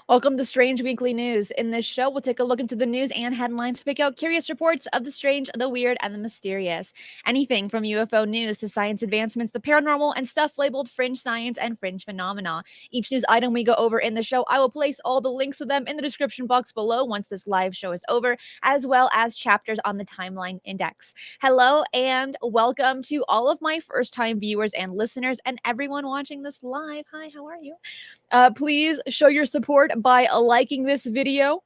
Welcome to Strange Weekly News. In this show, we'll take a look into the news and headlines to pick out curious reports of the strange, the weird, and the mysterious. Anything from UFO news to science advancements, the paranormal, and stuff labeled fringe science and fringe phenomena. Each news item we go over in the show, I will place all the links to them in the description box below once this live show is over, as well as chapters on the timeline index. Hello and welcome to all of my first-time viewers and listeners and everyone watching this live. Hi, how are you? Please show your support by liking this video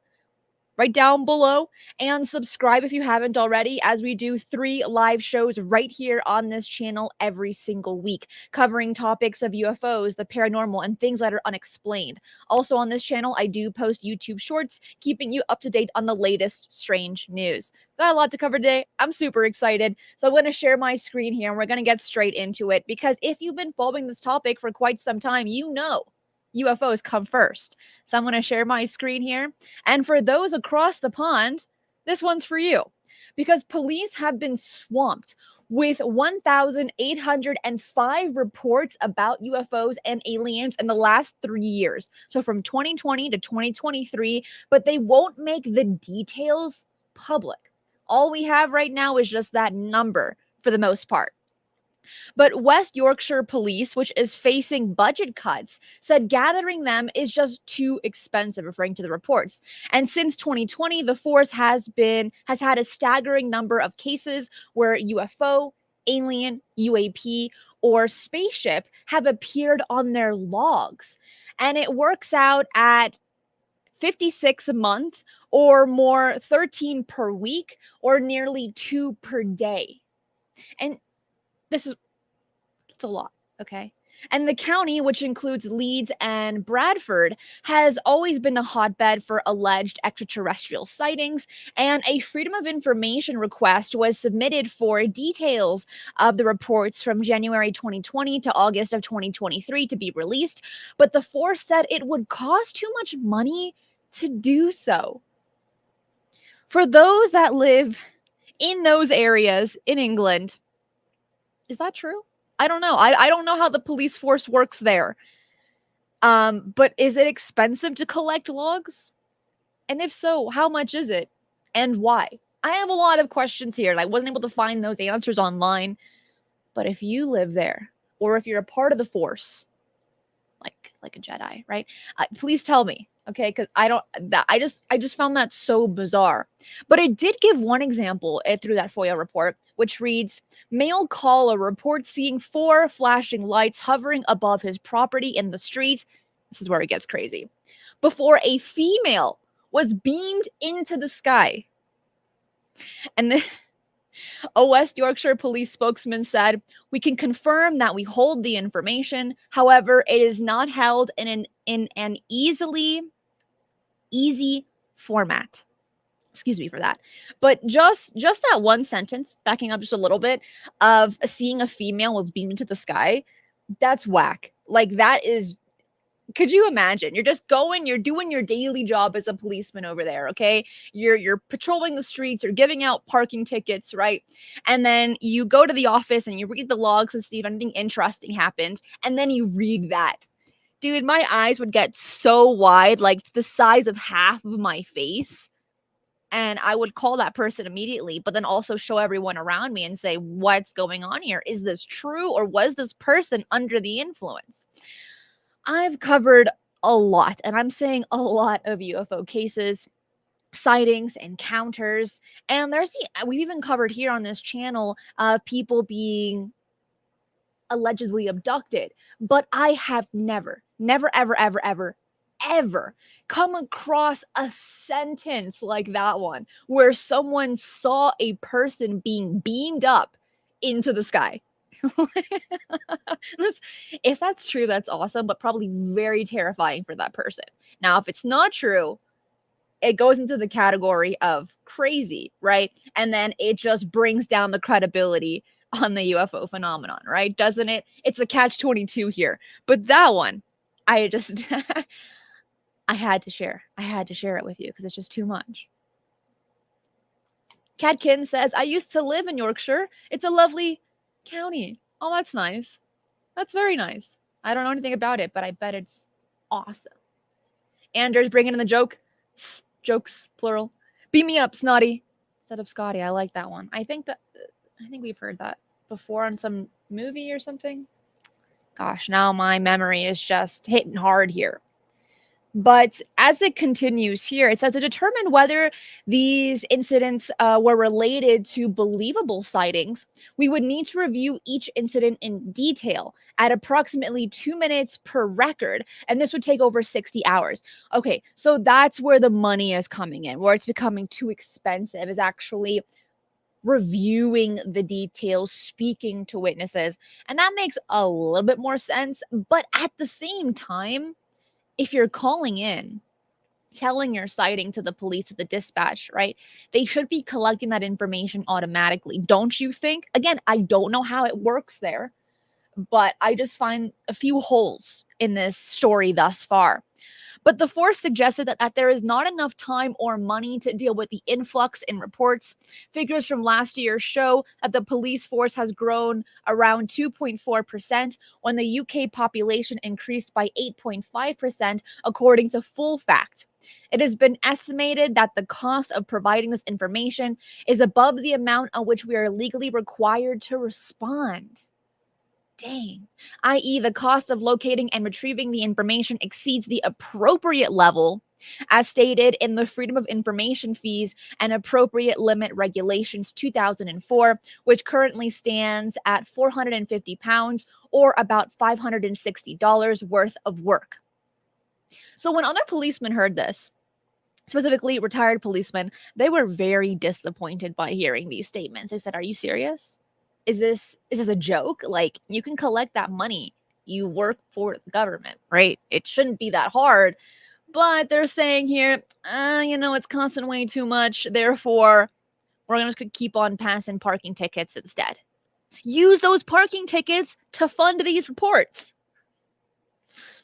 right down below and subscribe if you haven't already, as we do 3 live shows right here on this channel every single week, covering topics of UFOs, the paranormal, and things that are unexplained. Also on this channel, I do post YouTube shorts, keeping you up to date on the latest strange news. Got a lot to cover today. I'm super excited. So I'm going to share my screen here and we're going to get straight into it, because if you've been following this topic for quite some time, you know UFOs come first. So I'm going to share my screen here. And for those across the pond, this one's for you, because police have been swamped with 1,805 reports about UFOs and aliens in the last 3 years. So from 2020 to 2023, but they won't make the details public. All we have right now is just that number for the most part. But West Yorkshire Police, which is facing budget cuts, said gathering them is just too expensive, referring to the reports. And since 2020, the force has had a staggering number of cases where UFO, alien, UAP, or spaceship have appeared on their logs. And it works out at 56 a month or more, 13 per week, or nearly 2 per day. And this is it's a lot, okay? And the county, which includes Leeds and Bradford, has always been a hotbed for alleged extraterrestrial sightings, and a Freedom of Information request was submitted for details of the reports from January 2020 to August of 2023 to be released, but the force said it would cost too much money to do so. For those that live in those areas in England, is that true? I don't know. I don't know how the police force works there. But is it expensive to collect logs? And if so, how much is it? And why? I have a lot of questions here, and I wasn't able to find those answers online. But if you live there, or if you're a part of the force, like a Jedi, right? Please tell me, okay? Because I just found that so bizarre. But it did give one example through that FOIA report, which reads: male caller reports seeing 4 flashing lights hovering above his property in the street. This is where it gets crazy. Before a female was beamed into the sky. And then a West Yorkshire police spokesman said, "We can confirm that we hold the information. However, it is not held in an easy format." Excuse me for that. But just that one sentence, backing up just a little bit, of seeing a female was beamed into the sky, that's whack. Like, that is, could you imagine? You're just going, you're doing your daily job as a policeman over there, okay? You're patrolling the streets, you're giving out parking tickets, right? And then you go to the office and you read the logs to see if anything interesting happened, and then you read that. Dude, my eyes would get so wide, like the size of half of my face. And I would call that person immediately, but then also show everyone around me and say, what's going on here? Is this true, or was this person under the influence? I've covered a lot, and I'm saying a lot, of UFO cases, sightings, encounters, and we've even covered here on this channel people being allegedly abducted, but I have never, ever come across a sentence like that one where someone saw a person being beamed up into the sky. If that's true, that's awesome, but probably very terrifying for that person. Now, if it's not true, it goes into the category of crazy, right? And then it just brings down the credibility on the UFO phenomenon, right? Doesn't it? It's a catch-22 here. But that one, I just I had to share. I had to share it with you because it's just too much. Cadkin says, "I used to live in Yorkshire. It's a lovely county." Oh, that's nice. That's very nice. I don't know anything about it, but I bet it's awesome. Anders bringing in the joke. Jokes, plural. Beat me up, Snotty. Instead of Scotty. I like that one. I think we've heard that before on some movie or something. Gosh, now my memory is just hitting hard here. But as it continues here, it says to determine whether these incidents were related to believable sightings, we would need to review each incident in detail at approximately 2 minutes per record, and this would take over 60 hours. Okay, so that's where the money is coming in, where it's becoming too expensive, is actually reviewing the details, speaking to witnesses, and that makes a little bit more sense. But at the same time, if you're calling in, telling your sighting to the police at the dispatch, right? They should be collecting that information automatically. Don't you think? Again, I don't know how it works there, but I just find a few holes in this story thus far. But the force suggested that there is not enough time or money to deal with the influx in reports. Figures from last year show that the police force has grown around 2.4% when the UK population increased by 8.5%, according to Full Fact. It has been estimated that the cost of providing this information is above the amount on which we are legally required to respond. Dang. I.e., the cost of locating and retrieving the information exceeds the appropriate level, as stated in the Freedom of Information Fees and Appropriate Limit Regulations 2004, which currently stands at £450 or about $560 worth of work. So when other policemen heard this, specifically retired policemen, they were very disappointed by hearing these statements. They said, "Are you serious? Is this a joke? Like, you can collect that money. You work for the government, right? It shouldn't be that hard." But they're saying here, it's costing way too much. Therefore, we're going to keep on passing parking tickets instead. Use those parking tickets to fund these reports.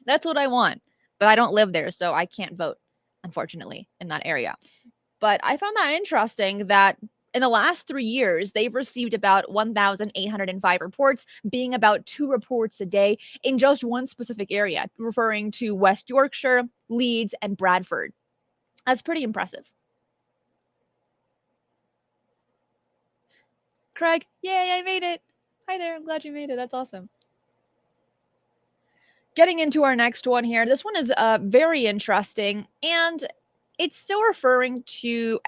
That's what I want. But I don't live there, so I can't vote, unfortunately, in that area. But I found that interesting that in the last 3 years, they've received about 1,805 reports, being about 2 reports a day in just one specific area, referring to West Yorkshire, Leeds, and Bradford. That's pretty impressive. Craig, yay, I made it. Hi there, I'm glad you made it. That's awesome. Getting into our next one here. This one is very interesting, and it's still referring to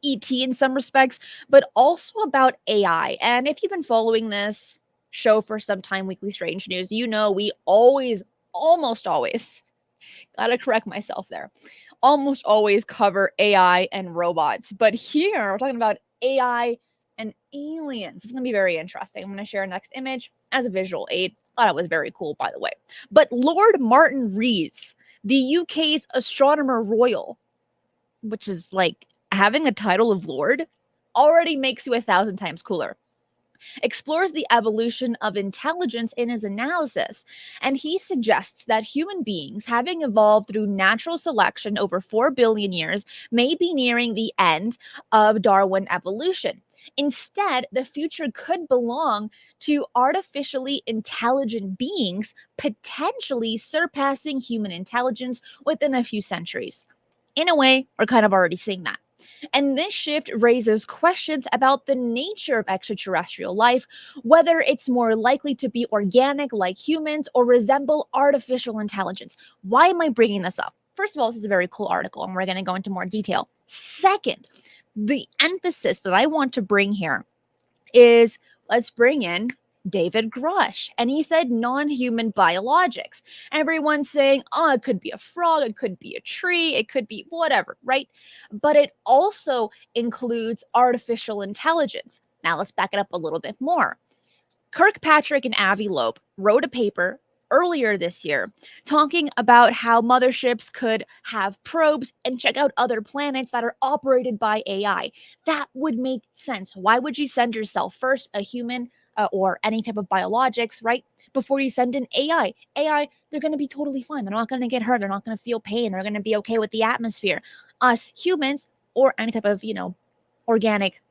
ET in some respects, but also about AI. And if you've been following this show for some time, Weekly Strange News, you know we almost always, gotta correct myself there, almost always cover AI and robots. But here, we're talking about AI and aliens. It's going to be very interesting. I'm going to share a next image as a visual aid. Thought it was very cool, by the way. But Lord Martin Rees, the UK's Astronomer Royal, which is like having a title of Lord, already makes you 1,000 times cooler, explores the evolution of intelligence in his analysis, and he suggests that human beings, having evolved through natural selection over 4 billion years, may be nearing the end of Darwin evolution. Instead, the future could belong to artificially intelligent beings, potentially surpassing human intelligence within a few centuries. In a way, we're kind of already seeing that. And this shift raises questions about the nature of extraterrestrial life, whether it's more likely to be organic like humans or resemble artificial intelligence. Why am I bringing this up? First of all, this is a very cool article, and we're going to go into more detail. Second, the emphasis that I want to bring here is let's bring in David Grush. And he said non-human biologics. Everyone's saying, oh, it could be a frog, it could be a tree, it could be whatever, right? But it also includes artificial intelligence. Now let's back it up a little bit more. Kirkpatrick and Avi Loeb wrote a paper earlier this year talking about how motherships could have probes and check out other planets that are operated by AI. That would make sense. Why would you send yourself first, a human or any type of biologics, right? Before you send in AI. AI, they're going to be totally fine. They're not going to get hurt. They're not going to feel pain. They're going to be okay with the atmosphere. Us humans or any type of, organic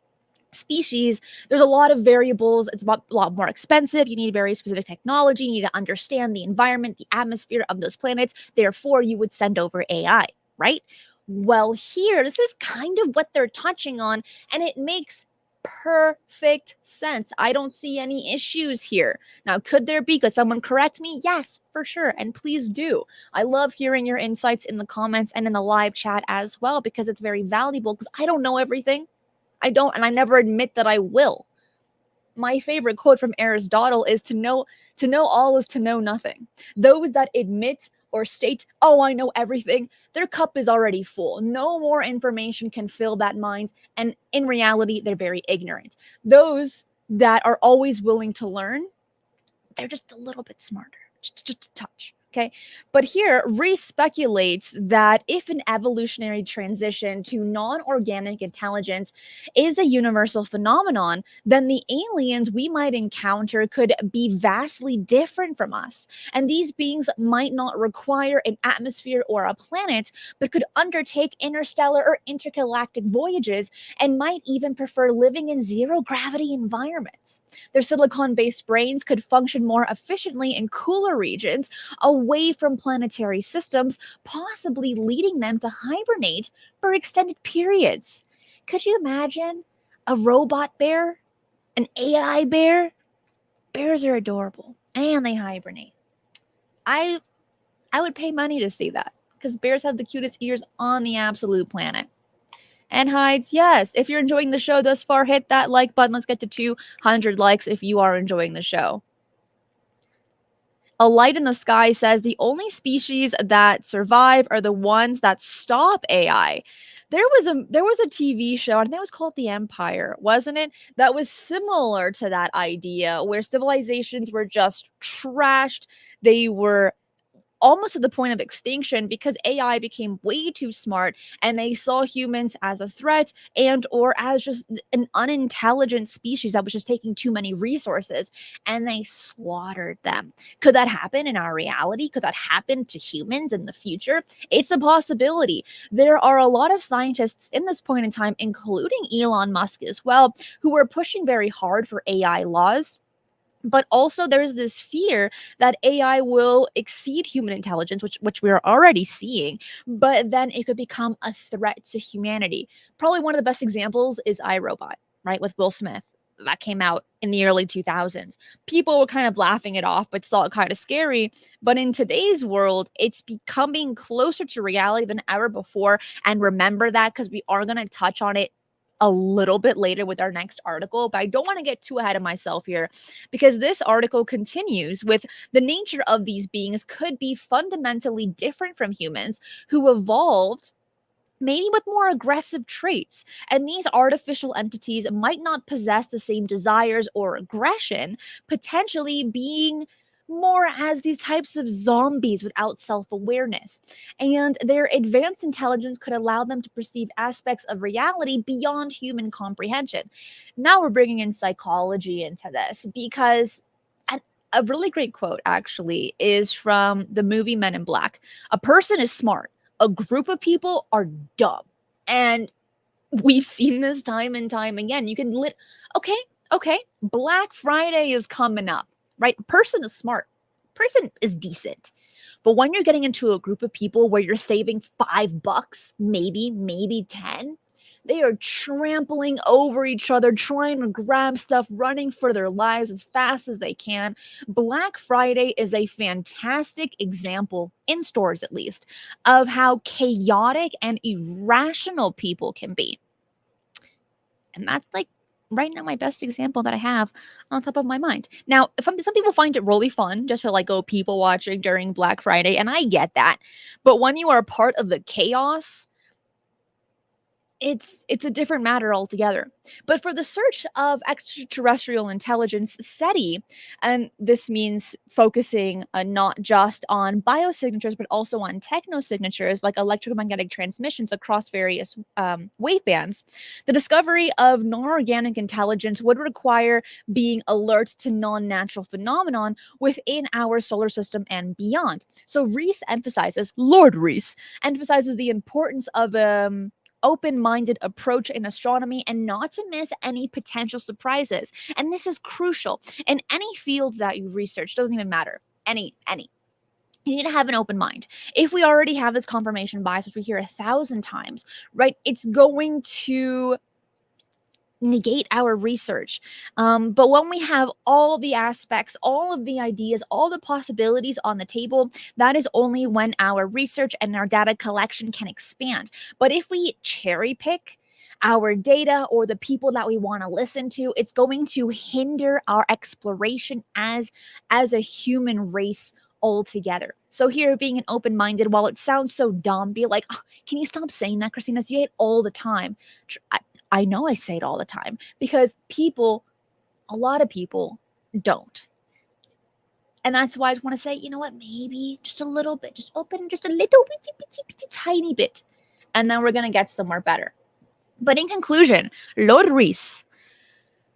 species, there's a lot of variables. It's a lot more expensive. You need very specific technology. You need to understand the environment, the atmosphere of those planets. Therefore, you would send over AI. right? Well, here, this is kind of what they're touching on, and it makes perfect sense. I don't see any issues here. Now, could there be? Could someone correct me? Yes, for sure. And please do. I love hearing your insights in the comments and in the live chat as well, because it's very valuable, because I don't know everything. I don't, and I never admit that I will. My favorite quote from Aristotle is to know all is to know nothing. Those that admit or state, oh, I know everything, their cup is already full. No more information can fill that mind, and in reality, they're very ignorant. Those that are always willing to learn, they're just a little bit smarter, just a touch. Okay. But here, Reese speculates that if an evolutionary transition to non organic intelligence is a universal phenomenon, then the aliens we might encounter could be vastly different from us. And these beings might not require an atmosphere or a planet, but could undertake interstellar or intergalactic voyages and might even prefer living in zero gravity environments. Their silicon based brains could function more efficiently in cooler regions away from planetary systems, possibly leading them to hibernate for extended periods. Could you imagine a robot bear? An AI bear? Bears are adorable and they hibernate. I would pay money to see that, because bears have the cutest ears on the absolute planet. And hides, yes. If you're enjoying the show thus far, hit that like button. Let's get to 200 likes if you are enjoying the show. A Light in the Sky says the only species that survive are the ones that stop AI. There was a TV show, I think it was called The Empire, wasn't it? That was similar to that idea, where civilizations were just trashed. They were almost to the point of extinction because AI became way too smart, and they saw humans as a threat and or as just an unintelligent species that was just taking too many resources, and they slaughtered them. Could that happen in our reality? Could that happen to humans in the future? It's a possibility. There are a lot of scientists in this point in time, including Elon Musk as well, who are pushing very hard for AI laws. But also there's this fear that AI will exceed human intelligence, which we are already seeing, but then it could become a threat to humanity. Probably one of the best examples is iRobot, right, with Will Smith. That came out in the early 2000s. People were kind of laughing it off, but saw it kind of scary. But in today's world, it's becoming closer to reality than ever before. And remember that, because we are going to touch on it a little bit later with our next article, but I don't want to get too ahead of myself here, because this article continues with the nature of these beings could be fundamentally different from humans who evolved maybe with more aggressive traits. And these artificial entities might not possess the same desires or aggression, potentially being more as these types of zombies without self awareness. And their advanced intelligence could allow them to perceive aspects of reality beyond human comprehension. Now we're bringing in psychology into this, because a really great quote actually is from the movie Men in Black. A person is smart, a group of people are dumb. And we've seen this time and time again. You can okay, Black Friday is coming up, right? Person is smart, person is decent. But when you're getting into a group of people where you're saving $5, maybe 10, they are trampling over each other, trying to grab stuff, running for their lives as fast as they can. Black Friday is a fantastic example, in stores at least, of how chaotic and irrational people can be. And that's like right now my best example that I have on top of my mind. Now, some people find it really fun just to like go people watching during Black Friday, and I get that. But when you are a part of the chaos, it's a different matter altogether. But for the search of extraterrestrial intelligence, SETI, and this means focusing not just on biosignatures, but also on technosignatures like electromagnetic transmissions across various wavebands. The discovery of non-organic intelligence would require being alert to non-natural phenomenon within our solar system and beyond. So Lord Reese emphasizes the importance of open-minded approach in astronomy and not to miss any potential surprises. And this is crucial in any field that you research. Doesn't even matter. Any. You need to have an open mind. If we already have this confirmation bias, which we hear 1,000 times, right, it's going to negate our research. But when we have all the aspects, all of the ideas, all the possibilities on the table, that is only when our research and our data collection can expand. But if we cherry pick our data or the people that we want to listen to, it's going to hinder our exploration as a human race altogether. So here, being an open-minded, while it sounds so dumb, be like, "Oh, can you stop saying that, Christina? You say it all the time." I know I say it all the time because a lot of people don't. And that's why I just want to say, you know what, maybe just a little bit, just open just a little bitty, tiny bit. And then we're going to get somewhere better. But in conclusion, Lord Reese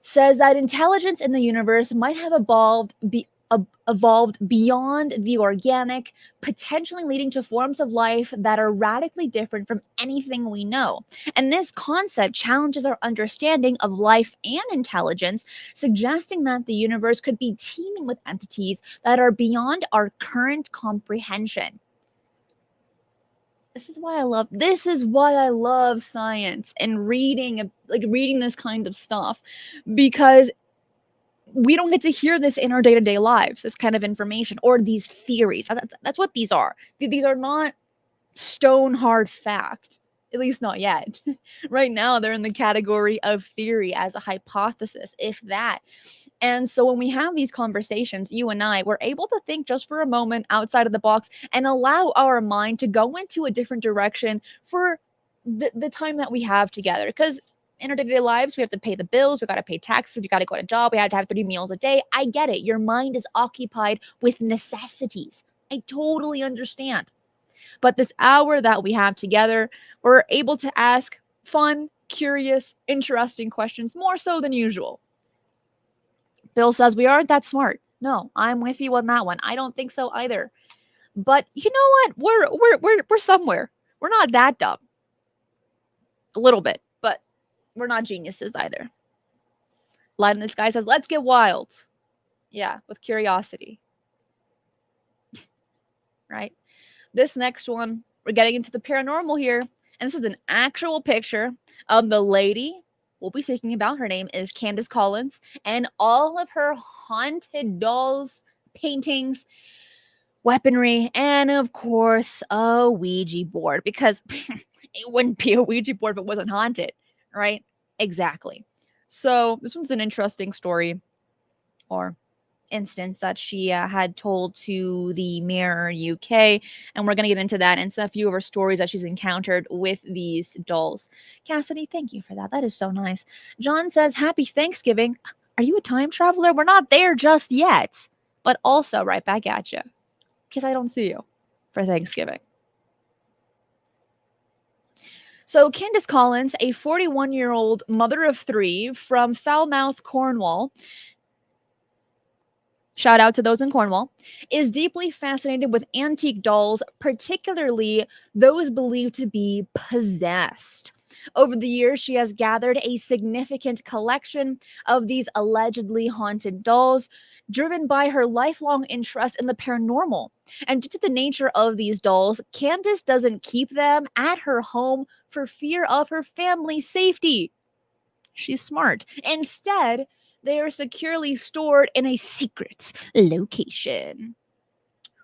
says that intelligence in the universe might have evolved beyond the organic, potentially leading to forms of life that are radically different from anything we know. And this concept challenges our understanding of life and intelligence, suggesting that the universe could be teeming with entities that are beyond our current comprehension. This is why I love science and reading this kind of stuff, because we don't get to hear this in our day-to-day lives, this kind of information or these theories. That's what these are. These are not stone hard fact, at least not yet. Right now, they're in the category of theory as a hypothesis, if that. And so when we have these conversations, you and I, we're able to think just for a moment outside of the box and allow our mind to go into a different direction for the time that we have together. Because in our day-to-day lives, we have to pay the bills, we got to pay taxes, we got to go to a job, we have to have 3 meals a day. I get it. Your mind is occupied with necessities. I totally understand. But this hour that we have together, we're able to ask fun, curious, interesting questions, more so than usual. Bill says we aren't that smart. No, I'm with you on that one. I don't think so either. But you know what? We're somewhere. We're not that dumb. A little bit, but we're not geniuses either. Light in the Sky says, let's get wild. Yeah, with curiosity. Right? This next one, we're getting into the paranormal here. And this is an actual picture of the lady we'll be speaking about. Her name is Candace Collins. And all of her haunted dolls, paintings, weaponry, and of course, a Ouija board. Because it wouldn't be a Ouija board if it wasn't haunted, right? Exactly. So this one's an interesting story or instance that she had told to the Mirror UK, and we're going to get into that and a few of her stories that she's encountered with these dolls. Cassidy, thank you for that. That is so nice. John says, happy Thanksgiving. Are you a time traveler? We're not there just yet, but also right back at you because I don't see you for Thanksgiving. So Candace Collins, a 41-year-old mother of 3 from Falmouth, Cornwall, shout out to those in Cornwall, is deeply fascinated with antique dolls, particularly those believed to be possessed. Over the years, she has gathered a significant collection of these allegedly haunted dolls, driven by her lifelong interest in the paranormal. And due to the nature of these dolls, Candace doesn't keep them at her home for fear of her family's safety. She's smart. Instead, they are securely stored in a secret location.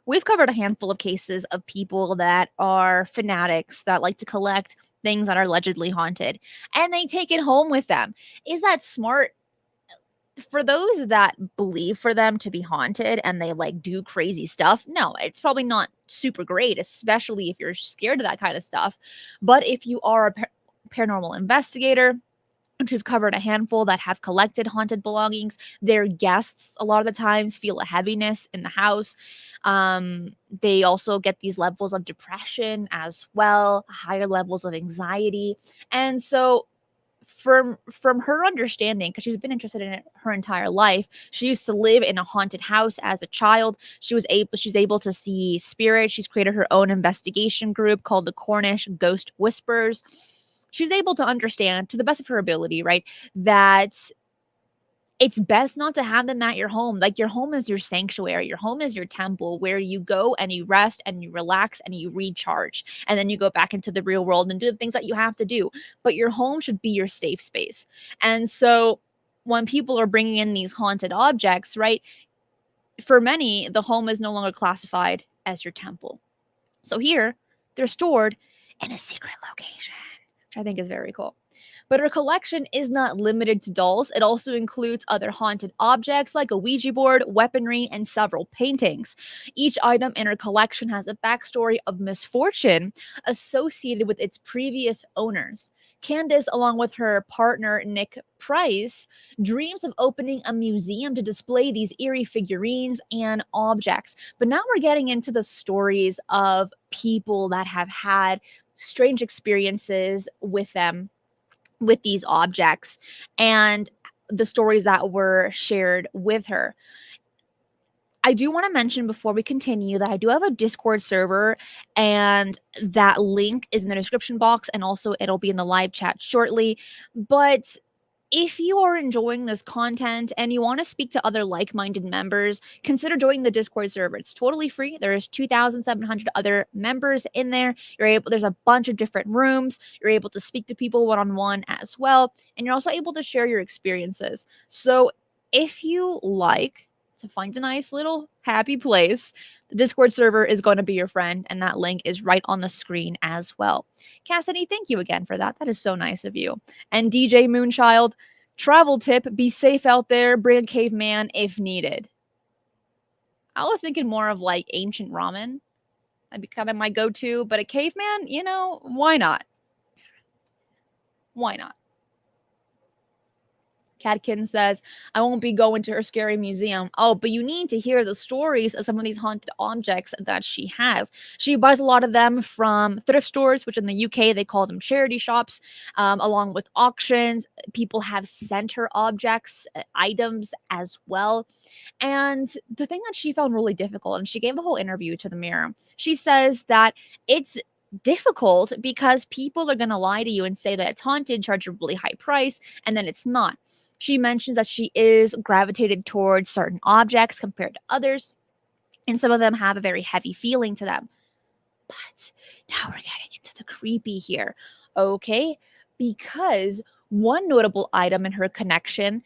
We've covered a handful of cases of people that are fanatics that like to collect things that are allegedly haunted, and they take it home with them. Is that smart? For those that believe for them to be haunted and they like do crazy stuff, no, it's probably not super great, especially if you're scared of that kind of stuff. But if you are a paranormal investigator, which we've covered a handful that have collected haunted belongings, their guests a lot of the times feel a heaviness in the house. They also get these levels of depression as well, higher levels of anxiety. And so from her understanding, because she's been interested in it her entire life, she used to live in a haunted house as a child. She's able to see spirits. She's created her own investigation group called the Cornish Ghost Whispers. She's able to understand, to the best of her ability, right, that it's best not to have them at your home. Like, your home is your sanctuary. Your home is your temple where you go and you rest and you relax and you recharge. And then you go back into the real world and do the things that you have to do. But your home should be your safe space. And so when people are bringing in these haunted objects, right, for many, the home is no longer classified as your temple. So here, they're stored in a secret location, which I think is very cool. But her collection is not limited to dolls. It also includes other haunted objects like a Ouija board, weaponry, and several paintings. Each item in her collection has a backstory of misfortune associated with its previous owners. Candace, along with her partner Nick Price, dreams of opening a museum to display these eerie figurines and objects. But now we're getting into the stories of people that have had strange experiences with them, with these objects, and the stories that were shared with her. I do want to mention before we continue that I do have a Discord server, and that link is in the description box, and also it'll be in the live chat shortly. But if you are enjoying this content and you want to speak to other like-minded members, consider joining the Discord server. It's totally free. There's 2,700 other members in there. There's a bunch of different rooms. You're able to speak to people one-on-one as well, and you're also able to share your experiences. So if you like to find a nice little happy place, the Discord server is going to be your friend, and that link is right on the screen as well. Cassidy, thank you again for that. That is so nice of you. And DJ Moonchild, travel tip, be safe out there, bring a caveman if needed. I was thinking more of like ancient ramen. That'd be kind of my go-to, but a caveman, you know, why not? Why not? Catkin says, I won't be going to her scary museum. Oh, but you need to hear the stories of some of these haunted objects that she has. She buys a lot of them from thrift stores, which in the UK they call them charity shops, along with auctions. People have sent her objects, items as well. And the thing that she found really difficult, and she gave a whole interview to the Mirror, she says that it's difficult because people are going to lie to you and say that it's haunted, charge a really high price, and then it's not. She mentions that she is gravitated towards certain objects compared to others, and some of them have a very heavy feeling to them. But now we're getting into the creepy here, okay? Because one notable item in her collection,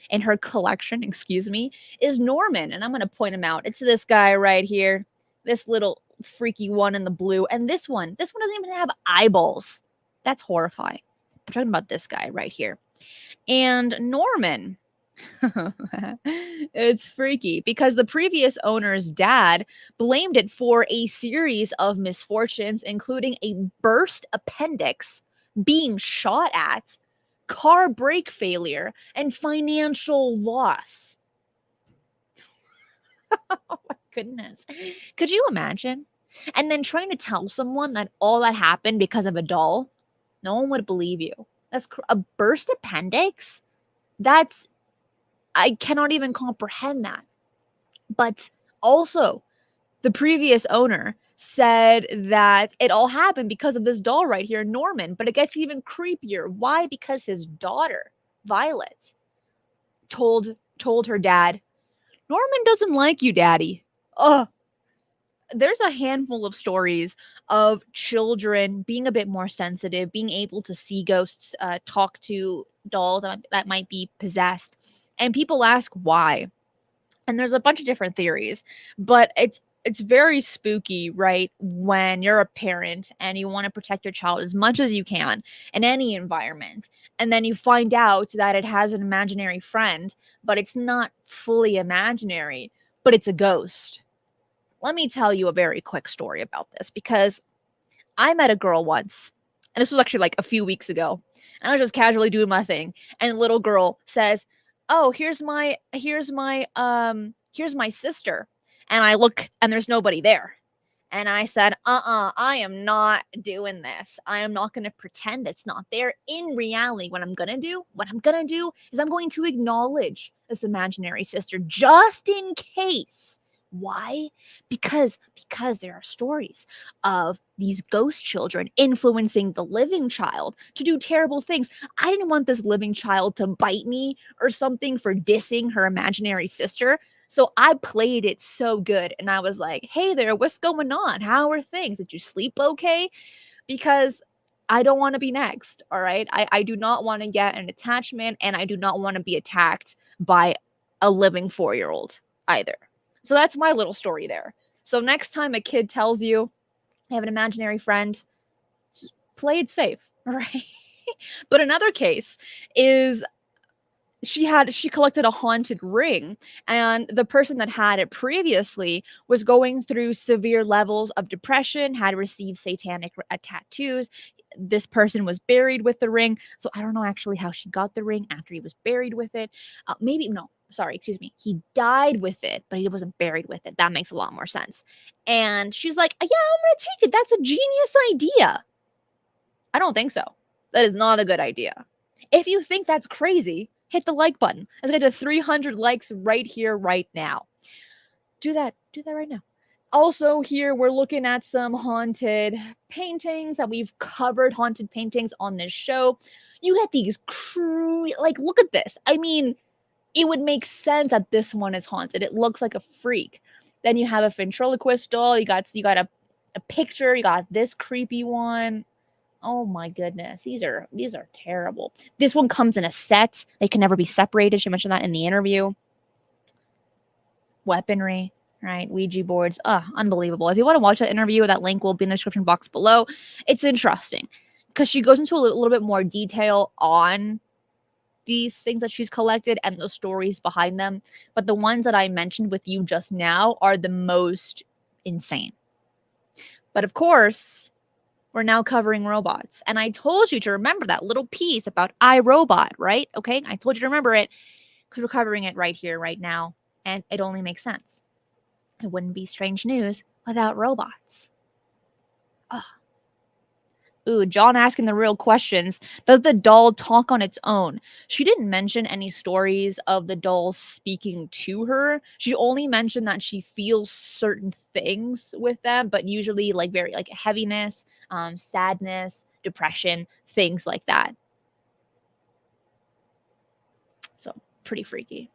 excuse me, is Norman, and I'm going to point him out. It's this guy right here, this little freaky one in the blue, and this one doesn't even have eyeballs. That's horrifying. I'm talking about this guy right here. And Norman, it's freaky because the previous owner's dad blamed it for a series of misfortunes, including a burst appendix, being shot at, car brake failure, and financial loss. Oh my goodness. Could you imagine? And then trying to tell someone that all that happened because of a doll? No one would believe you. That's a burst appendix? I cannot even comprehend that. But also, the previous owner said that it all happened because of this doll right here, Norman. But it gets even creepier. Why? Because his daughter, Violet, told her dad, Norman doesn't like you, Daddy. Oh, there's a handful of stories of children being a bit more sensitive, being able to see ghosts, talk to dolls that might be possessed. And people ask why. And there's a bunch of different theories, but it's very spooky, right? When you're a parent and you want to protect your child as much as you can in any environment, and then you find out that it has an imaginary friend, but it's not fully imaginary, but it's a ghost. Let me tell you a very quick story about this, because I met a girl once, and this was actually like a few weeks ago. And I was just casually doing my thing, and the little girl says, "Oh, here's my sister." And I look, and there's nobody there. And I said, I am not doing this. I am not going to pretend it's not there. In reality, what I'm going to do is I'm going to acknowledge this imaginary sister just in case Why? Because there are stories of these ghost children influencing the living child to do terrible things. I didn't want this living child to bite me or something for dissing her imaginary sister. So I played it so good and I was like, "Hey there, what's going on? How are things? Did you sleep okay?" Because I don't want to be next. All right. I do not want to get an attachment and I do not want to be attacked by a living 4-year-old either. So that's my little story there. So next time a kid tells you they have an imaginary friend, play it safe. All right. But another case is she collected a haunted ring, and the person that had it previously was going through severe levels of depression, had received satanic tattoos. This person was buried with the ring, so I don't know actually how she got the ring after he was buried with it. Maybe no, sorry, excuse me, he died with it, but he wasn't buried with it. That makes a lot more sense. And she's like, yeah, I'm gonna take it, that's a genius idea. I don't think so. That is not a good idea. If you think that's crazy, hit the like button. Let's get to 300 likes right here, right now. Do that. Do that right now. Also, here we're looking at some haunted paintings that we've covered haunted paintings on this show. You get these like, look at this. I mean, it would make sense that this one is haunted. It looks like a freak. Then you have a ventriloquist doll. You got a picture. You got this creepy one. Oh my goodness. These are terrible. This one comes in a set. They can never be separated. She mentioned that in the interview. Weaponry, right? Ouija boards. Unbelievable. If you want to watch that interview, that link will be in the description box below. It's interesting because she goes into a little bit more detail on these things that she's collected and the stories behind them. But the ones that I mentioned with you just now are the most insane. But of course, we're now covering robots. And I told you to remember that little piece about iRobot, right? Okay, I told you to remember it because we're covering it right here, right now. And it only makes sense. It wouldn't be strange news without robots. Ugh. Ooh, John asking the real questions. Does the doll talk on its own? She didn't mention any stories of the doll speaking to her. She only mentioned that she feels certain things with them, but usually like very like heaviness, sadness, depression, things like that. So pretty freaky.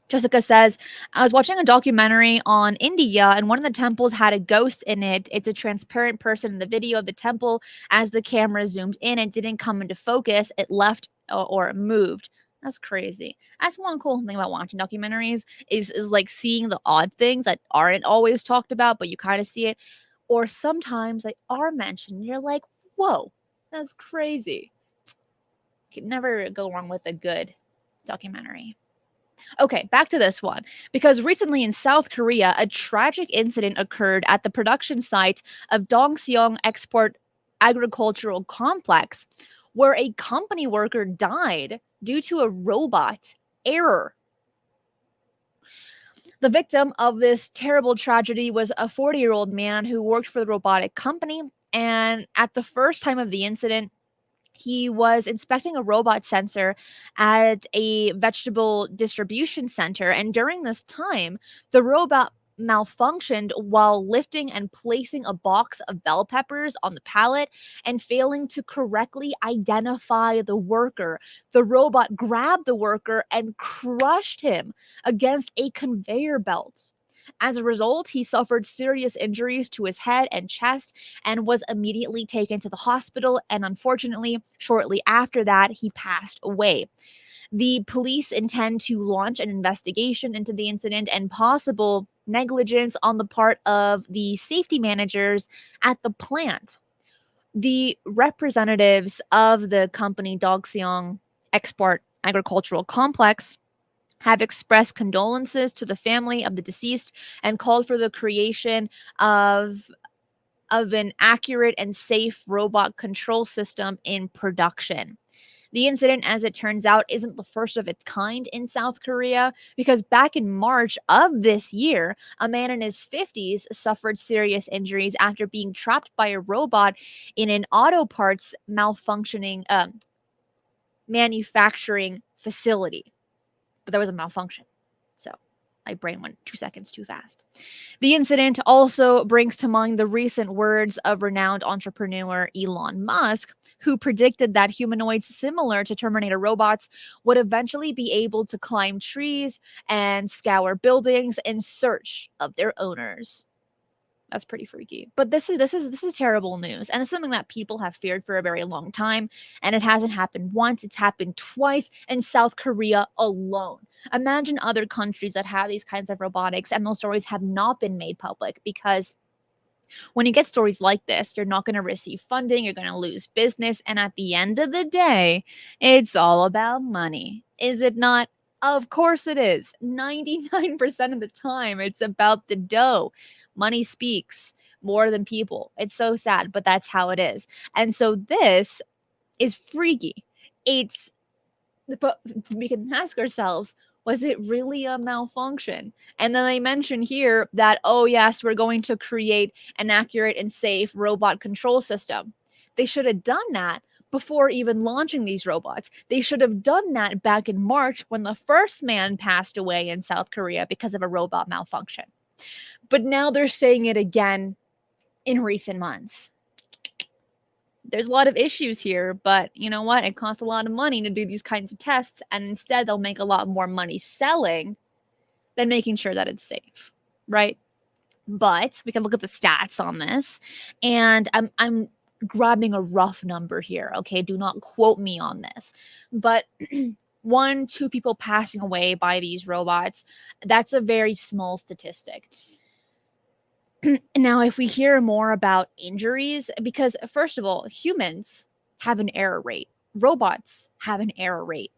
Jessica says, I was watching a documentary on India and one of the temples had a ghost in it. It's a transparent person in the video of the temple. As the camera zoomed in, it didn't come into focus. It left or it moved. That's crazy. That's one cool thing about watching documentaries is like seeing the odd things that aren't always talked about, but you kind of see it. Or sometimes they are mentioned. You're like, whoa, that's crazy. You can never go wrong with a good documentary. Okay, back to this one. Because recently in South Korea, a tragic incident occurred at the production site of Dongseong Export Agricultural Complex, where a company worker died due to a robot error. The victim of this terrible tragedy was a 40-year-old man who worked for the robotic company. And at the first time of the incident, he was inspecting a robot sensor at a vegetable distribution center. And during this time, the robot malfunctioned while lifting and placing a box of bell peppers on the pallet and failing to correctly identify the worker. The robot grabbed the worker and crushed him against a conveyor belt. As a result, he suffered serious injuries to his head and chest and was immediately taken to the hospital. And unfortunately, shortly after that, he passed away. The police intend to launch an investigation into the incident and possible negligence on the part of the safety managers at the plant. The representatives of the company Dongseong Export Agricultural Complex have expressed condolences to the family of the deceased and called for the creation of an accurate and safe robot control system in production. The incident, as it turns out, isn't the first of its kind in South Korea because back in March of this year, a man in his 50s suffered serious injuries after being trapped by a robot in an auto parts malfunctioning manufacturing facility. But there was a malfunction. So My brain went 2 seconds too fast. The incident also brings to mind the recent words of renowned entrepreneur Elon Musk, who predicted that humanoids similar to Terminator robots would eventually be able to climb trees and scour buildings in search of their owners. That's pretty freaky. But this is terrible news. And it's something that people have feared for a very long time. And it hasn't happened once, it's happened twice in South Korea alone. Imagine other countries that have these kinds of robotics and those stories have not been made public, because when you get stories like this, you're not going to receive funding, you're going to lose business. And at the end of the day, it's all about money. Is it not? Of course it is. 99% of the time, it's about the dough. Money speaks more than people. It's so sad, but that's how it is. And so this is freaky. But we can ask ourselves, was it really a malfunction? And then they mention here that, oh, yes, we're going to create an accurate and safe robot control system. They should have done that before even launching these robots. They should have done that back in March when the first man passed away in South Korea because of a robot malfunction. But now they're saying it again in recent months. There's a lot of issues here, but you know what? It costs a lot of money to do these kinds of tests, and instead they'll make a lot more money selling than making sure that it's safe, right? But we can look at the stats on this, and I'm grabbing a rough number here, okay? Do not quote me on this. But 1-2 people passing away by these robots, that's a very small statistic. Now, if we hear more about injuries, because first of all, humans have an error rate, robots have an error rate.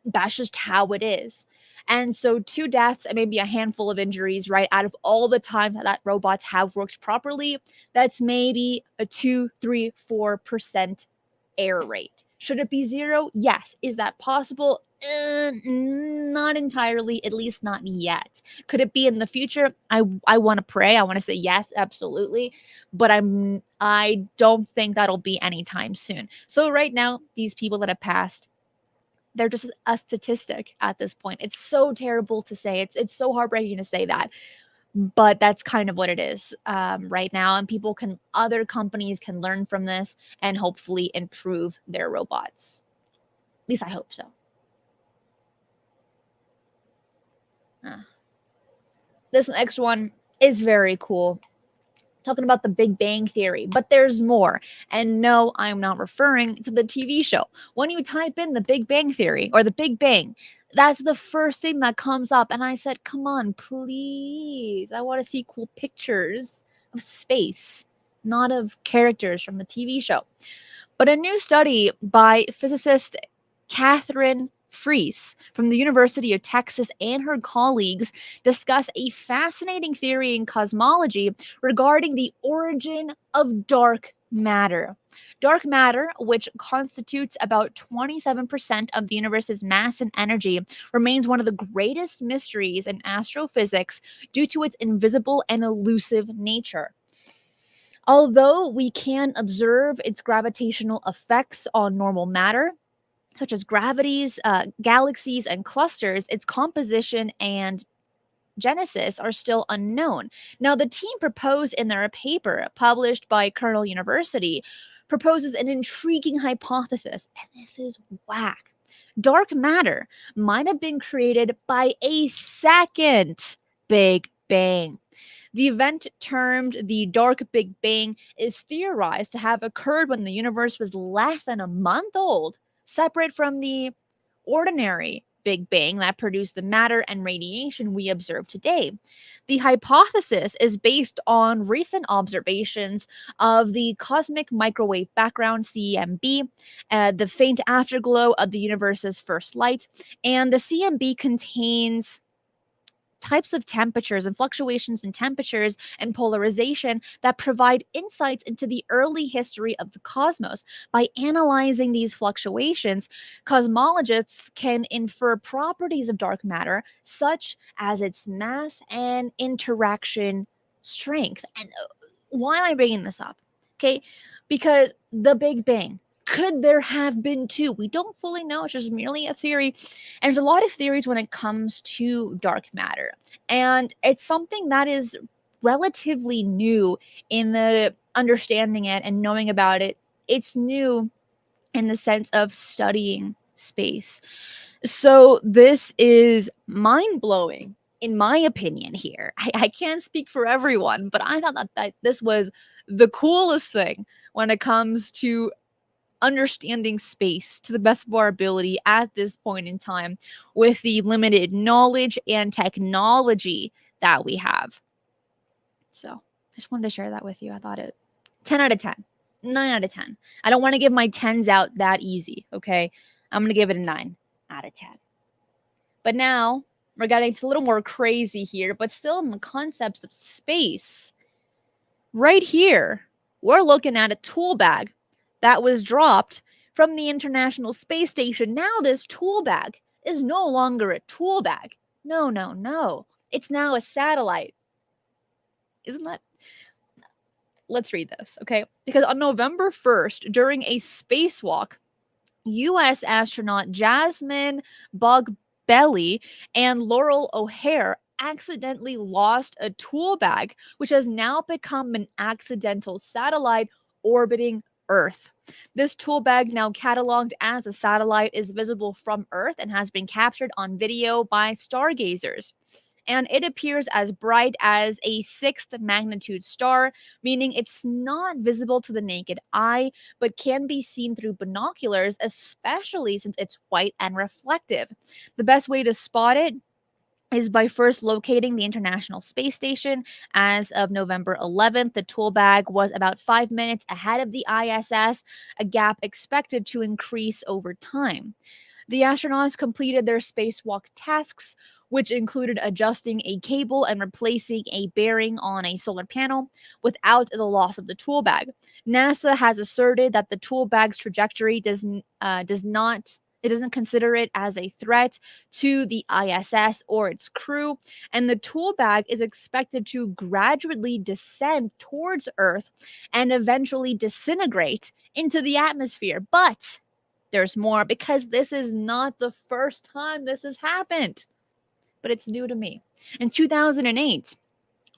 That's just how it is. And so 2 deaths and maybe a handful of injuries, right, out of all the time that robots have worked properly, that's maybe a 2, 3, 4% error rate. Should it be 0? Yes. Is that possible? Not entirely, at least not yet. Could it be in the future? I want to pray. I want to say yes, absolutely, but I don't think that'll be anytime soon. So right now, these people that have passed, they're just a statistic at this point. It's so terrible to say. It's so heartbreaking to say that, but that's kind of what it is right now. And other companies can learn from this and hopefully improve their robots. At least I hope so. This next one is very cool. Talking about the Big Bang Theory, but there's more. And no, I'm not referring to the TV show. When you type in the Big Bang Theory or the Big Bang, that's the first thing that comes up. And I said, come on, please. I want to see cool pictures of space, not of characters from the TV show. But a new study by physicist Catherine Fries from the University of Texas and her colleagues discuss a fascinating theory in cosmology regarding the origin of dark matter. Dark matter, which constitutes about 27% of the universe's mass and energy, remains one of the greatest mysteries in astrophysics due to its invisible and elusive nature. Although we can observe its gravitational effects on normal matter, such as gravities, galaxies, and clusters, its composition and genesis are still unknown. Now, the team proposed in their paper, published by Cornell University, proposes an intriguing hypothesis, and this is whack. Dark matter might have been created by a second Big Bang. The event, termed the Dark Big Bang, is theorized to have occurred when the universe was less than a month old, separate from the ordinary Big Bang that produced the matter and radiation we observe today. The hypothesis is based on recent observations of the cosmic microwave background, CMB, the faint afterglow of the universe's first light, and the CMB contains types of temperatures and fluctuations in temperatures and polarization that provide insights into the early history of the cosmos. By analyzing these fluctuations, cosmologists can infer properties of dark matter, such as its mass and interaction strength. And why am I bringing this up? Okay, because the Big Bang, Could there have been two? We don't fully know. It's just merely a theory. And there's a lot of theories when it comes to dark matter. And it's something that is relatively new in the understanding it and knowing about it. It's new in the sense of studying space. So this is mind blowing, in my opinion. Here, I can't speak for everyone, but I thought that this was the coolest thing when it comes to understanding space to the best of our ability at this point in time with the limited knowledge and technology that we have. So I just wanted to share that with you. I thought it 10 out of 10, 9 out of 10. I don't want to give my 10s out that easy, okay? I'm going to give it a 9 out of 10. But now we're getting a little more crazy here, but still in the concepts of space. Right here, we're looking at a tool bag that was dropped from the International Space Station. Now this tool bag is no longer a tool bag. No, no, no. It's now a satellite. Isn't that? Let's read this, okay? Because on November 1st, during a spacewalk, U.S. astronaut Jasmine Bogbelly and Laurel O'Hare accidentally lost a tool bag, which has now become an accidental satellite orbiting Earth. This tool bag, now cataloged as a satellite, is visible from Earth and has been captured on video by stargazers. And it appears as bright as a 6th magnitude star, meaning it's not visible to the naked eye, but can be seen through binoculars, especially since it's white and reflective. The best way to spot it is by first locating the International Space Station. As of November 11th, the tool bag was about 5 minutes ahead of the ISS, a gap expected to increase over time. The astronauts completed their spacewalk tasks, which included adjusting a cable and replacing a bearing on a solar panel without the loss of the tool bag. NASA has asserted that the tool bag's trajectory doesn't consider it as a threat to the ISS or its crew, and the tool bag is expected to gradually descend towards Earth and eventually disintegrate into the atmosphere. But there's more, because this is not the first time this has happened, but it's new to me. In 2008,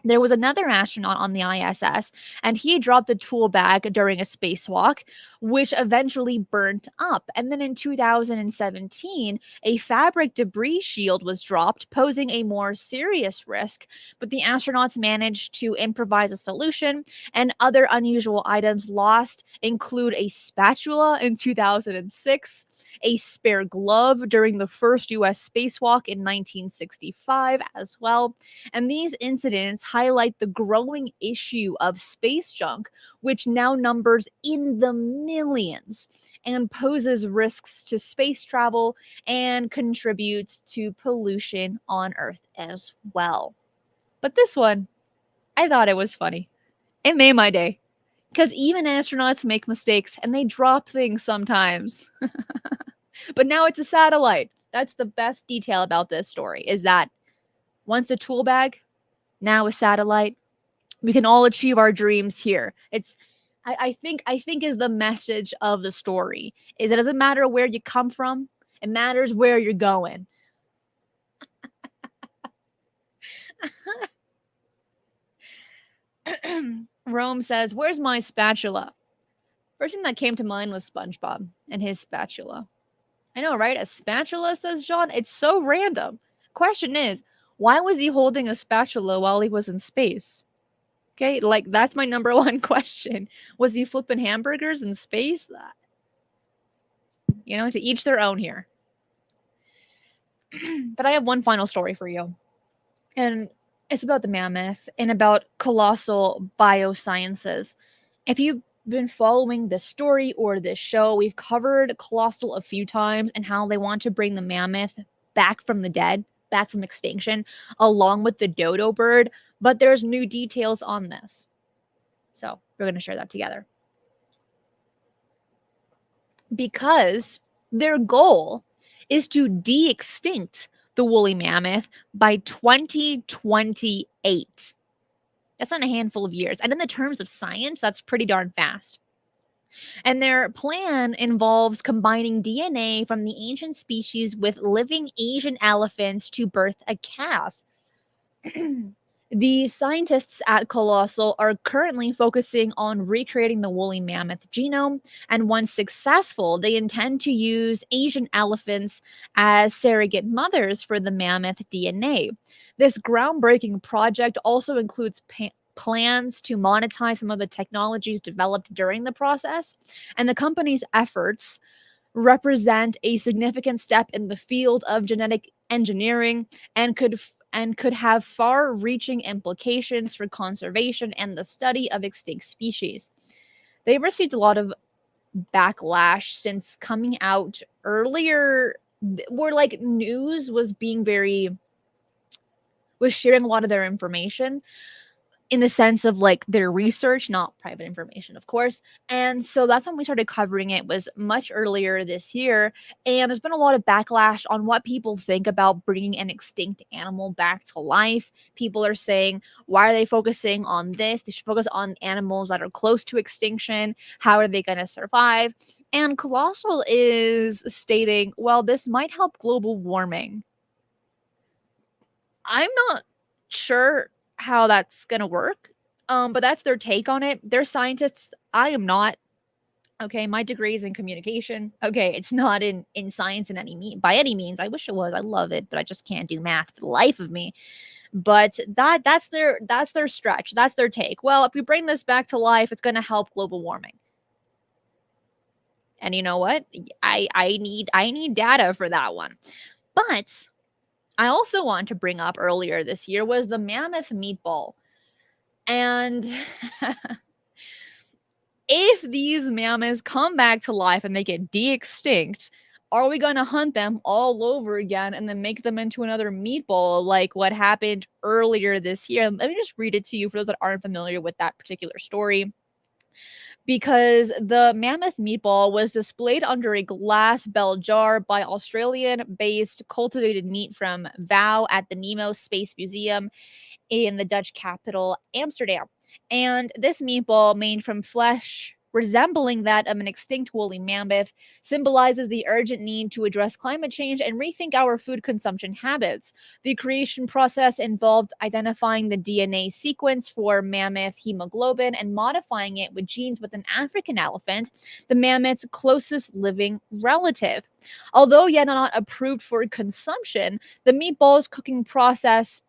there was another astronaut on the ISS, and he dropped the tool bag during a spacewalk, which eventually burnt up. And then in 2017, a fabric debris shield was dropped, posing a more serious risk. But the astronauts managed to improvise a solution, and other unusual items lost include a spatula in 2006, a spare glove during the first US spacewalk in 1965 as well. And these incidents highlight the growing issue of space junk, which now numbers in the millions and poses risks to space travel and contributes to pollution on Earth as well. But this one, I thought it was funny. It made my day. Because even astronauts make mistakes and they drop things sometimes. But now it's a satellite. That's the best detail about this story, is that once a tool bag, now a satellite. We can all achieve our dreams here. I think is the message of the story, is it doesn't matter where you come from, it matters where you're going. Rome says, "Where's my spatula?" First thing that came to mind was SpongeBob and his spatula. I know, right? A spatula, says John. It's so random. Question is, why was he holding a spatula while he was in space? Okay, like that's my number one question. Was he flipping hamburgers in space? You know, to each their own here. But I have one final story for you. And it's about the mammoth and about colossal biosciences. If you've been following this story or this show, we've covered colossal a few times and how they want to bring the mammoth back from the dead, back from extinction, along with the dodo bird. But there's new details on this. So we're going to share that together. Because their goal is to de-extinct the woolly mammoth by 2028. That's not a handful of years. And in the terms of science, that's pretty darn fast. And their plan involves combining DNA from the ancient species with living Asian elephants to birth a calf. The scientists at Colossal are currently focusing on recreating the woolly mammoth genome, and once successful, they intend to use Asian elephants as surrogate mothers for the mammoth DNA. This groundbreaking project also includes plans to monetize some of the technologies developed during the process, and the company's efforts represent a significant step in the field of genetic engineering and could have far-reaching implications for conservation and the study of extinct species. They've received a lot of backlash since coming out earlier, where like news was being was sharing a lot of their information in the sense of like their research, not private information, of course. And so that's when we started covering it, was much earlier this year. And there's been a lot of backlash on what people think about bringing an extinct animal back to life. People are saying, why are they focusing on this? They should focus on animals that are close to extinction. How are they going to survive? And Colossal is stating, well, this might help global warming. I'm not sure how that's gonna work. But that's their take on it. They're scientists. I am not. Okay, my degree is in communication. Okay, it's not in science in by any means. I wish it was. I love it, but I just can't do math for the life of me. But that's their stretch. That's their take. Well, if we bring this back to life, it's gonna help global warming. And you know what? I need data for that one. But I also want to bring up earlier this year was the mammoth meatball. And if these mammoths come back to life and they get de-extinct, are we going to hunt them all over again and then make them into another meatball like what happened earlier this year? Let me just read it to you for those that aren't familiar with that particular story. Because the mammoth meatball was displayed under a glass bell jar by Australian-based cultivated meat from Vow at the Nemo Space Museum in the Dutch capital, Amsterdam. And this meatball, made from flesh resembling that of an extinct woolly mammoth, symbolizes the urgent need to address climate change and rethink our food consumption habits. The creation process involved identifying the DNA sequence for mammoth hemoglobin and modifying it with genes with an African elephant, the mammoth's closest living relative. Although yet not approved for consumption, the meatball's cooking process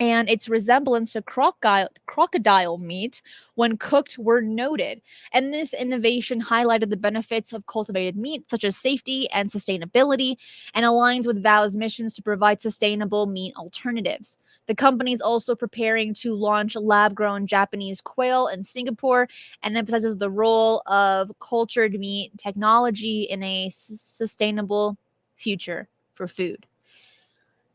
and its resemblance to crocodile meat when cooked were noted. And this innovation highlighted the benefits of cultivated meat, such as safety and sustainability, and aligns with Vow's missions to provide sustainable meat alternatives. The company is also preparing to launch lab-grown Japanese quail in Singapore and emphasizes the role of cultured meat technology in a sustainable future for food.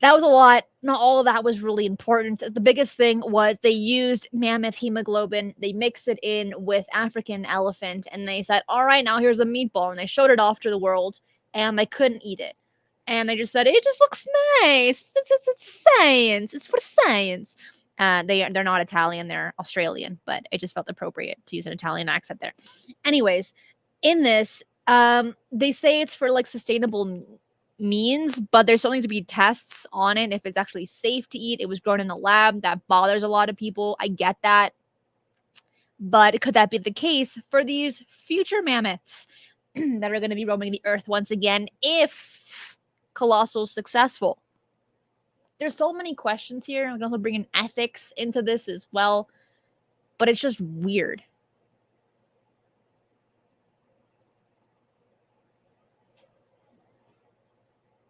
That was a lot. Not all of that was really important. The biggest thing was they used mammoth hemoglobin. They mixed it in with African elephant, and they said, all right, now here's a meatball. And they showed it off to the world, and they couldn't eat it. And they just said, it just looks nice. It's science. It's for science. They're not Italian. They're Australian, but it just felt appropriate to use an Italian accent there. Anyways, in this, they say it's for like sustainable means, but there still needs to be tests on it if it's actually safe to eat. It was grown in a lab. That bothers a lot of people. I get that. But could that be the case for these future mammoths that are going to be roaming the earth once again if Colossal's successful? There's so many questions here. I'm going to also bring in ethics into this as well, but it's just weird.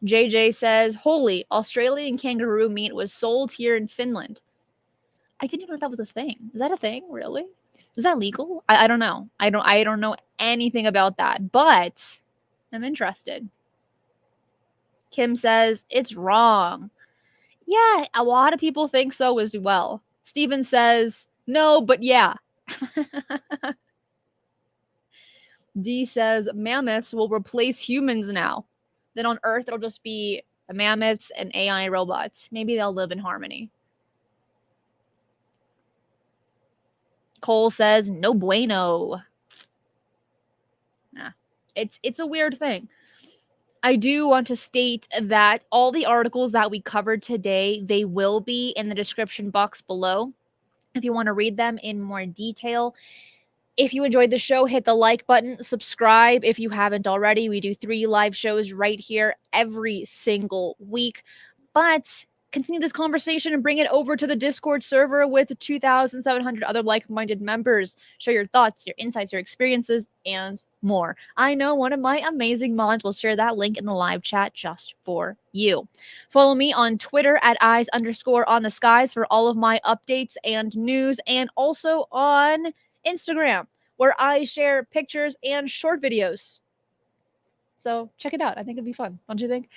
JJ says, holy, Australian kangaroo meat was sold here in Finland. I didn't even know that was a thing. Is that a thing, really? Is that legal? I don't know. I don't know anything about that, but I'm interested. Kim says, it's wrong. Yeah, a lot of people think so as well. Steven says, no, but yeah. D says, mammoths will replace humans now. Then on Earth, it'll just be mammoths and AI robots. Maybe they'll live in harmony. Cole says, no bueno. It's a weird thing. I do want to state that all the articles that we covered today, they will be in the description box below if you want to read them in more detail. If you enjoyed the show, hit the like button, subscribe if you haven't already. We do 3 live shows right here every single week. But continue this conversation and bring it over to the Discord server with 2,700 other like-minded members. Share your thoughts, your insights, your experiences, and more. I know one of my amazing mods will share that link in the live chat just for you. Follow me on Twitter at eyes_on_the_skies for all of my updates and news, and also on Instagram, where I share pictures and short videos. So check it out. I think it'd be fun, don't you think?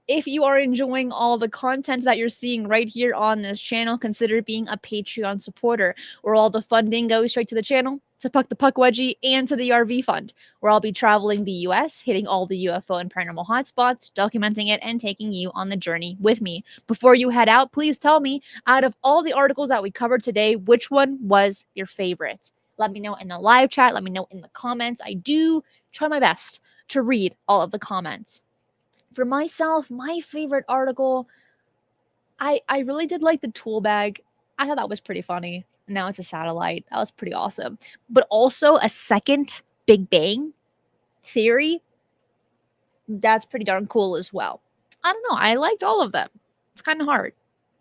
If you are enjoying all the content that you're seeing right here on this channel, consider being a Patreon supporter, where all the funding goes straight to the channel, to Puck the Puck Wedgie, and to the RV Fund, where I'll be traveling the US, hitting all the UFO and paranormal hotspots, documenting it, and taking you on the journey with me. Before you head out, please tell me, out of all the articles that we covered today, which one was your favorite? Let me know in the live chat. Let me know in the comments. I do try my best to read all of the comments. For myself, my favorite article, I really did like the tool bag. I thought that was pretty funny. Now it's a satellite. That was pretty awesome. But also a second Big Bang theory, that's pretty darn cool as well. I don't know. I liked all of them. It's kind of hard.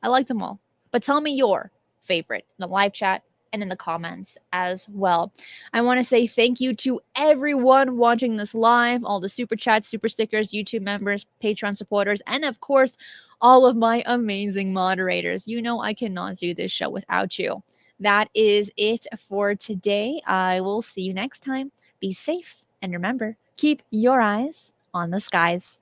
I liked them all. But tell me your favorite in the live chat and in the comments as well. I want to say thank you to everyone watching this live, all the super chats, super stickers, YouTube members, Patreon supporters, and of course, all of my amazing moderators. You know I cannot do this show without you. That is it for today. I will see you next time. Be safe, and remember, keep your eyes on the skies.